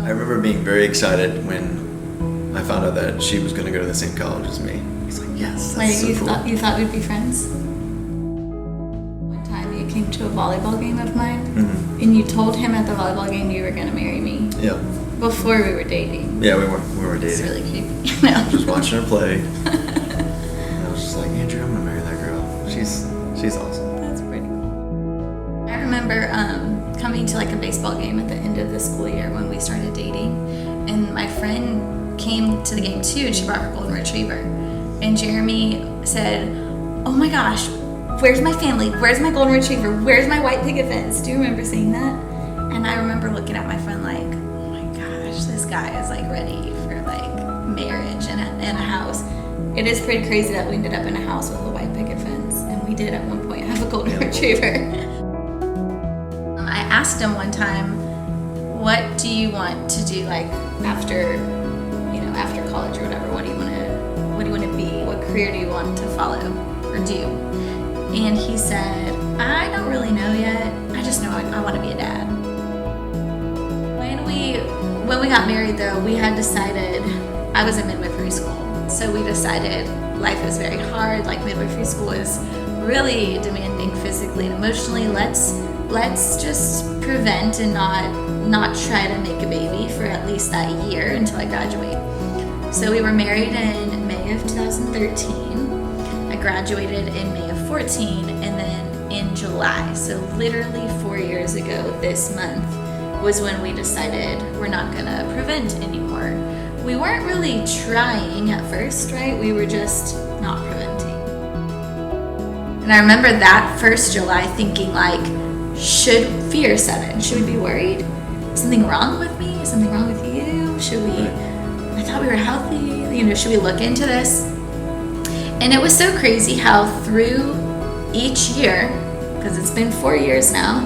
I remember being very excited when I found out that she was going to go to the same college as me. I was like, yes, that's Wait, so cool. you thought we'd be friends? One time you came to a volleyball game of mine, and you told him at the volleyball game you were going to marry me. Yeah. Before we were dating. Yeah, we were dating. It's really creepy. No. I was just watching her play. And I was just like, Andrew, I'm going to marry that girl. She's awesome. That's pretty cool. I remember coming to like a baseball game at the end of the school year when we started dating, and my friend came to the game too, and she brought her golden retriever. And Jeremy said, oh my gosh, where's my family? Where's my golden retriever? Where's my white picket fence? Do you remember saying that? And I remember looking at my friend like, oh my gosh, this guy is like ready for like marriage and a house. It is pretty crazy that we ended up in a house with a white picket fence, and we did at one point have a golden retriever. I asked him one time, what do you want to do like after college or whatever? What do you want to be? What career do you want to follow or do? And he said, I don't really know yet. I just know I want to be a dad. When we got married though, we had decided, I was in midwifery school. So we decided life is very hard. Like midwifery school is really demanding physically and emotionally. Let's just prevent and not try to make a baby for at least that year until I graduate. So we were married in May of 2013. I graduated in May of 14, and then in July, so literally 4 years ago this month, was when we decided we're not gonna prevent anymore. We weren't really trying at first, right? We were just not preventing. And I remember that first July thinking like, should fear set in? Should we be worried? Is something wrong with me? Is something wrong with you? I thought we were healthy. Should we look into this? And it was so crazy how through each year, because it's been 4 years now,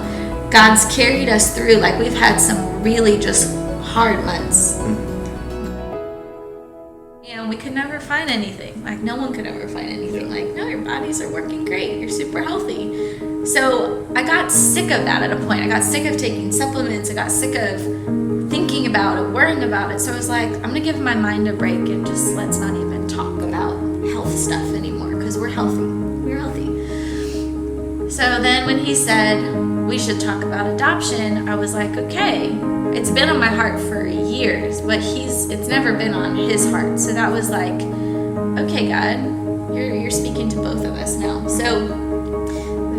God's carried us through. Like we've had some really just hard months. And we could never find anything. Like no one could ever find anything. Like, no, your bodies are working great. You're super healthy. So I got sick of that at a point. I got sick of taking supplements. I got sick of thinking about it, worrying about it. So I was like, I'm gonna give my mind a break and just let's not even talk about health stuff anymore because we're healthy. We're healthy. So then when he said we should talk about adoption, I was like, okay, it's been on my heart for years, but it's never been on his heart. So that was like, okay, God, you're speaking to both of us now. So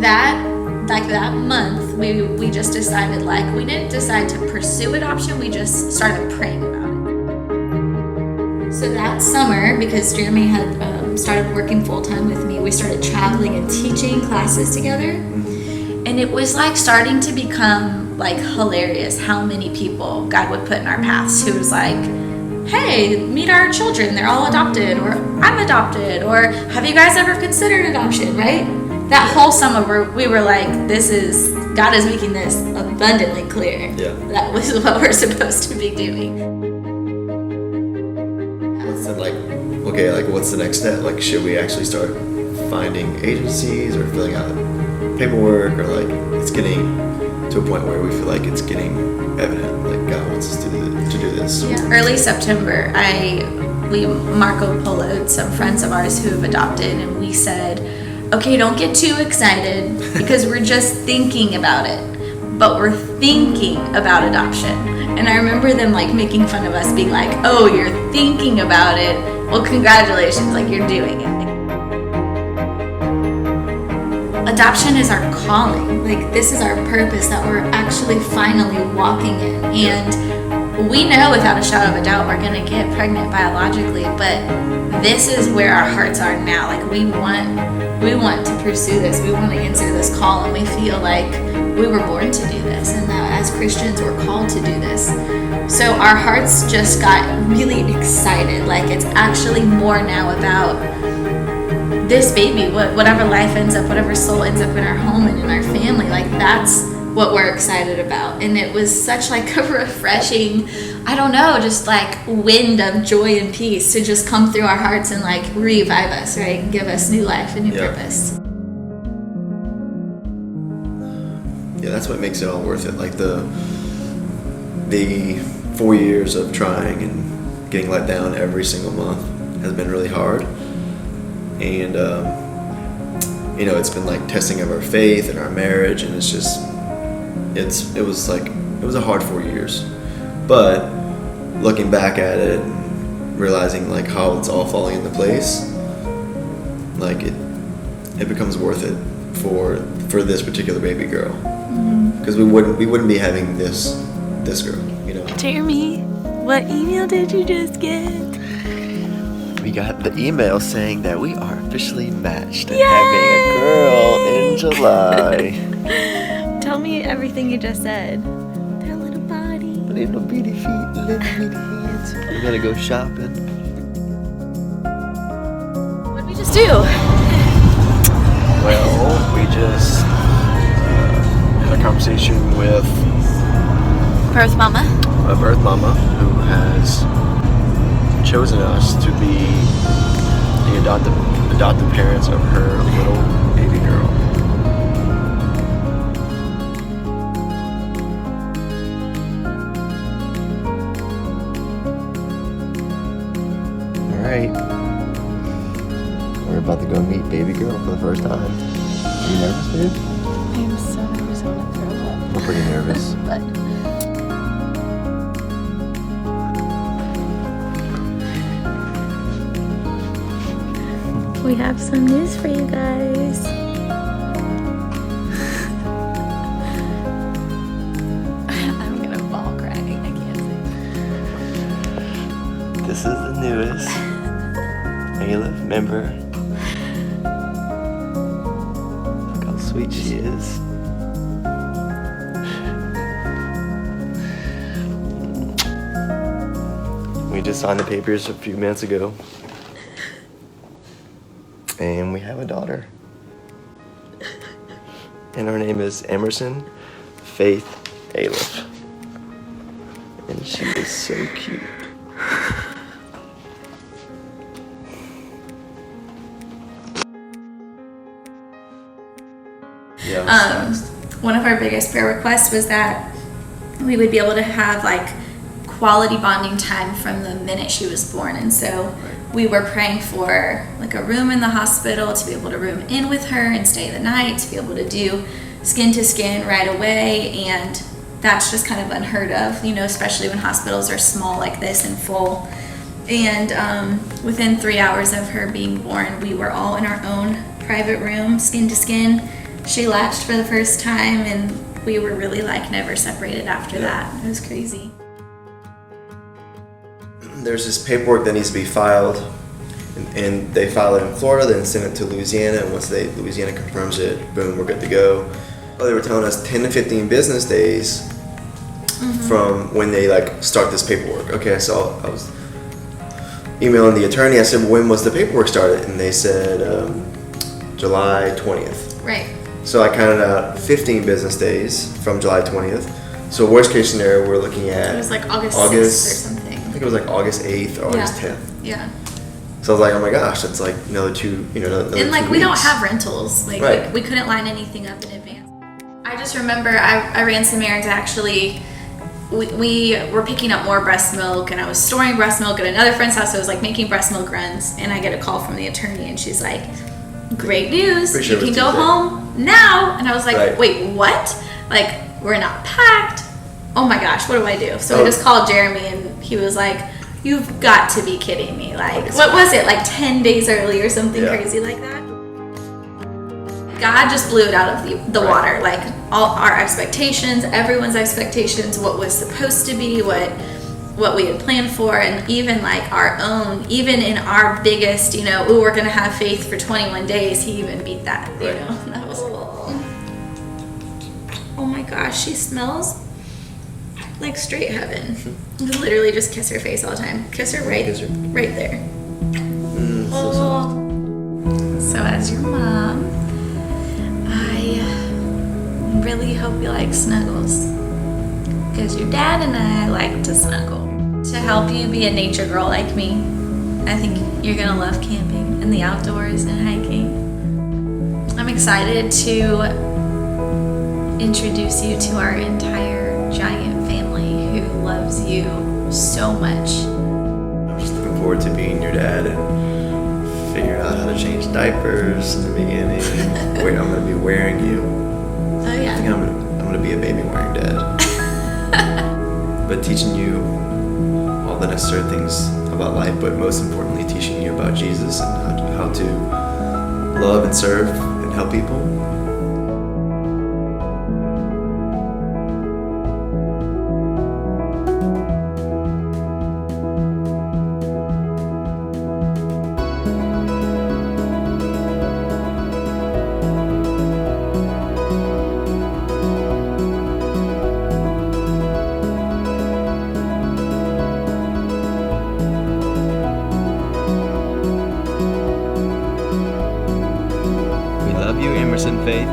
that month, we just decided, like, we didn't decide to pursue adoption, we just started praying about it. So that summer, because Jeremy had started working full-time with me, we started traveling and teaching classes together. And it was like starting to become like hilarious how many people God would put in our paths who was like, hey, meet our children, they're all adopted, or I'm adopted, or have you guys ever considered adoption, right? That whole summer we were like, God is making this abundantly clear. Yeah. That was what we're supposed to be doing. So like, okay, like what's the next step? Like, should we actually start finding agencies or filling out paperwork, or like it's getting to a point where we feel like it's getting evident, like God wants us to do this? Yeah. Early September, we Marco Polo'd some friends of ours who have adopted, and we said, okay, don't get too excited because we're just thinking about it, but we're thinking about adoption. And I remember them like making fun of us, being like, oh, you're thinking about it, well, congratulations, like you're doing it. Adoption is our calling. Like this is our purpose that we're actually finally walking in. And we know without a shadow of a doubt we're gonna get pregnant biologically, but this is where our hearts are now. Like we want to pursue this. We want to answer this call, and we feel like we were born to do this, and that as Christians we're called to do this. So our hearts just got really excited. Like it's actually more now about this baby, whatever life ends up, whatever soul ends up in our home and in our family, like that's what we're excited about. And it was such like a refreshing, I don't know, just like wind of joy and peace to just come through our hearts and like revive us, right? And give us new life and new purpose. Yeah, that's what makes it all worth it. Like the 4 years of trying and getting let down every single month has been really hard. And it's been like testing of our faith and our marriage, and it was a hard 4 years. But looking back at it and realizing like how it's all falling into place, like it becomes worth it for this particular baby girl, because we wouldn't be having this girl, Jeremy, what email did you just get? We got the email saying that we are officially matched and having a girl in July. Tell me everything you just said. Their little body. Little bitty feet, little bitty hands. We're gonna go shopping. What did we just do? Well, we just had a conversation with Birth mama. a birth mama who has chosen us to be the adoptive parents of her little baby girl. All right, we're about to go meet baby girl for the first time. Are you nervous, babe? I'm so nervous I want to throw up. We're pretty nervous. But we have some news for you guys. I'm gonna fall crying. I can't say. This is the newest Aleph member. Look how sweet she is. We just signed the papers a few minutes ago. And we have a daughter. And her name is Emerson Faith Aleph. And she is so cute. One of our biggest prayer requests was that we would be able to have like quality bonding time from the minute she was born. And so we were praying for like a room in the hospital to be able to room in with her and stay the night, to be able to do skin to skin right away. And that's just kind of unheard of, especially when hospitals are small like this and full. And within 3 hours of her being born, we were all in our own private room, skin to skin. She latched for the first time, and we were really like never separated after that. It was crazy. There's this paperwork that needs to be filed, and they file it in Florida, then send it to Louisiana, and once Louisiana confirms it, boom, we're good to go. Well, they were telling us 10 to 15 business days from when they like start this paperwork. Okay, so I was emailing the attorney. I said, when was the paperwork started? And they said July 20th. Right. So I counted out 15 business days from July 20th. So worst case scenario, we're looking at It was like August 6th or something. I think it was like August 8th or August 10th. Yeah. So I was like, oh my gosh, that's like another two, another And like 2 we don't weeks. have rentals. Like Right. we couldn't line anything up in advance. I just remember I ran some errands actually. We were picking up more breast milk, and I was storing breast milk at another friend's house. So I was like making breast milk runs, and I get a call from the attorney, and she's like, "Great news! Pretty sure You it can was go Tuesday. home now." And I was like, Right. "Wait, what? Like we're not packed? Oh my gosh, what do I do?" So I Oh. just called Jeremy, and he was like, "You've got to be kidding me! Like August what was it? Like 10 days early or something Yeah. crazy like that?" God just blew it out of the Right. water. Like all our expectations, everyone's expectations, what was supposed to be, what we had planned for, and even like our own, even in our biggest, ooh, we're gonna have faith for 21 days, he even beat that, Right. That was cool. Oh my gosh, she smells like straight heaven. You could literally just kiss her face all the time. Kiss her right there. So as your mom, I really hope you like snuggles, because your dad and I like to snuggle. To help you be a nature girl like me, I think you're gonna love camping and the outdoors and hiking. I'm excited to introduce you to our entire giant family who loves you you so much. I'm just looking forward to being your dad and figuring out how to change diapers in the beginning. Wait, I'm gonna be wearing you. Oh I think yeah. I'm gonna be a baby wearing dad. But teaching you all the necessary things about life, but most importantly, teaching you about Jesus and how to love and serve and help people. We love you, Emerson Faith.